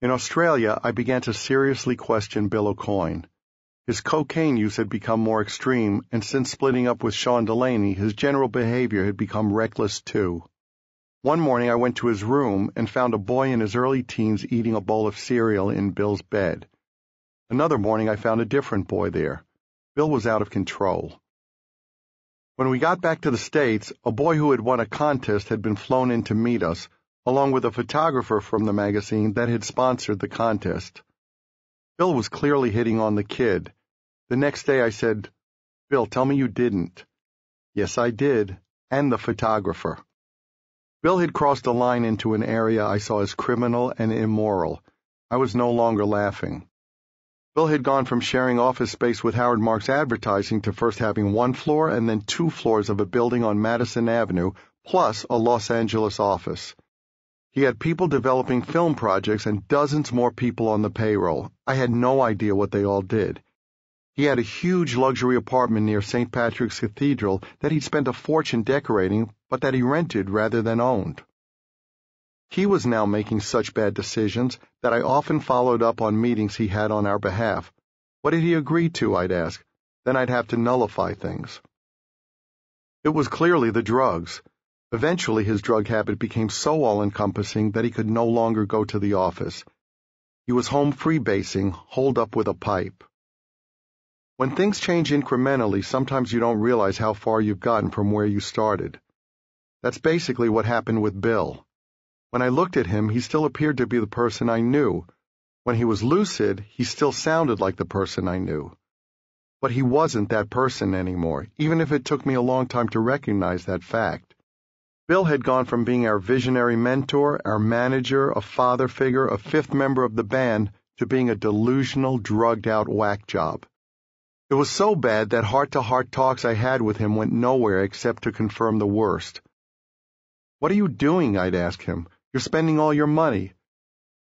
In Australia, I began to seriously question Bill Aucoin. His cocaine use had become more extreme, and since splitting up with Sean Delaney, his general behavior had become reckless too. One morning I went to his room and found a boy in his early teens eating a bowl of cereal in Bill's bed. Another morning I found a different boy there. Bill was out of control. When we got back to the States, a boy who had won a contest had been flown in to meet us, along with a photographer from the magazine that had sponsored the contest. Bill was clearly hitting on the kid. The next day I said, "Bill, tell me you didn't." "Yes, I did, and the photographer." Bill had crossed a line into an area I saw as criminal and immoral. I was no longer laughing. Bill had gone from sharing office space with Howard Marks Advertising to first having one floor and then 2 floors of a building on Madison Avenue, plus a Los Angeles office. He had people developing film projects and dozens more people on the payroll. I had no idea what they all did. He had a huge luxury apartment near St. Patrick's Cathedral that he'd spent a fortune decorating, but that he rented rather than owned. He was now making such bad decisions that I often followed up on meetings he had on our behalf. What did he agree to, I'd ask. Then I'd have to nullify things. It was clearly the drugs. Eventually his drug habit became so all-encompassing that he could no longer go to the office. He was home freebasing, holed up with a pipe. When things change incrementally, sometimes you don't realize how far you've gotten from where you started. That's basically what happened with Bill. When I looked at him, he still appeared to be the person I knew. When he was lucid, he still sounded like the person I knew. But he wasn't that person anymore, even if it took me a long time to recognize that fact. Bill had gone from being our visionary mentor, our manager, a father figure, a fifth member of the band, to being a delusional, drugged-out whack job. It was so bad that heart-to-heart talks I had with him went nowhere except to confirm the worst. "What are you doing?" I'd ask him. "You're spending all your money."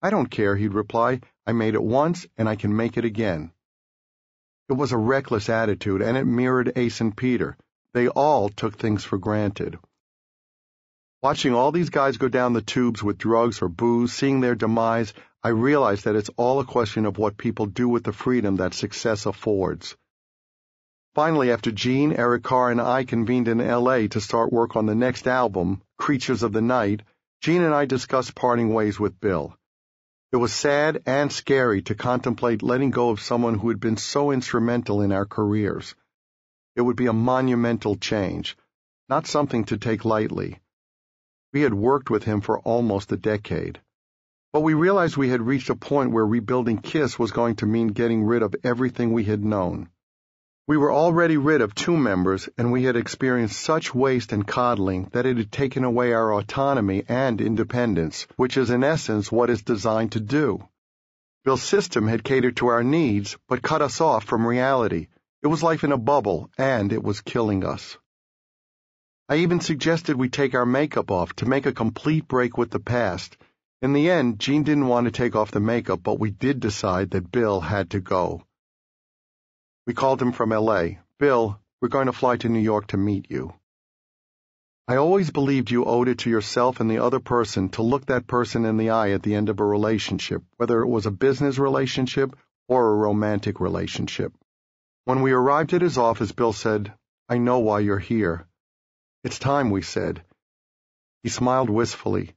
"I don't care," he'd reply. "I made it once, and I can make it again." It was a reckless attitude, and it mirrored Ace and Peter. They all took things for granted. Watching all these guys go down the tubes with drugs or booze, seeing their demise, I realized that it's all a question of what people do with the freedom that success affords. Finally, after Gene, Eric Carr, and I convened in L.A. to start work on the next album, Creatures of the Night, Gene and I discussed parting ways with Bill. It was sad and scary to contemplate letting go of someone who had been so instrumental in our careers. It would be a monumental change, not something to take lightly. We had worked with him for almost a decade. But we realized we had reached a point where rebuilding KISS was going to mean getting rid of everything we had known. We were already rid of 2 members, and we had experienced such waste and coddling that it had taken away our autonomy and independence, which is in essence what it's designed to do. Bill's system had catered to our needs, but cut us off from reality. It was life in a bubble, and it was killing us. I even suggested we take our makeup off to make a complete break with the past. In the end, Gene didn't want to take off the makeup, but we did decide that Bill had to go. We called him from L.A. "Bill, we're going to fly to New York to meet you." I always believed you owed it to yourself and the other person to look that person in the eye at the end of a relationship, whether it was a business relationship or a romantic relationship. When we arrived at his office, Bill said, "I know why you're here." "It's time," we said. He smiled wistfully.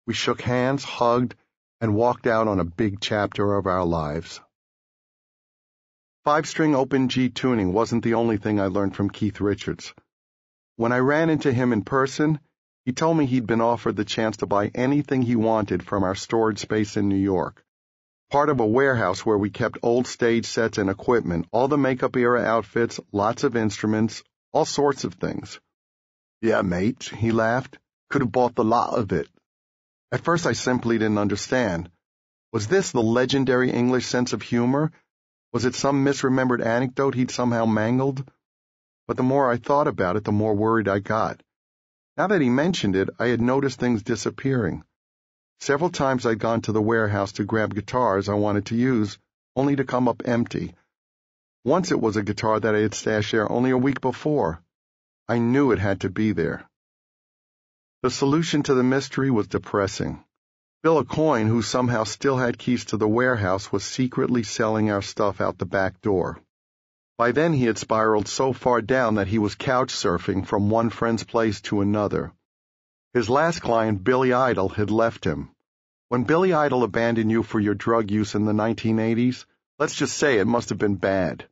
We shook hands, hugged, and walked out on a big chapter of our lives. 5-string open G tuning wasn't the only thing I learned from Keith Richards. When I ran into him in person, he told me he'd been offered the chance to buy anything he wanted from our storage space in New York. Part of a warehouse where we kept old stage sets and equipment, all the makeup-era outfits, lots of instruments, all sorts of things. "Yeah, mate," he laughed. "Could have bought the lot of it." At first I simply didn't understand. Was this the legendary English sense of humor? Was it some misremembered anecdote he'd somehow mangled? But the more I thought about it, the more worried I got. Now that he mentioned it, I had noticed things disappearing. Several times I'd gone to the warehouse to grab guitars I wanted to use, only to come up empty. Once it was a guitar that I had stashed there only a week before. I knew it had to be there. The solution to the mystery was depressing. Bill Aucoin, who somehow still had keys to the warehouse, was secretly selling our stuff out the back door. By then he had spiraled so far down that he was couch surfing from one friend's place to another. His last client, Billy Idol, had left him. When Billy Idol abandoned you for your drug use in the 1980s, let's just say it must have been bad.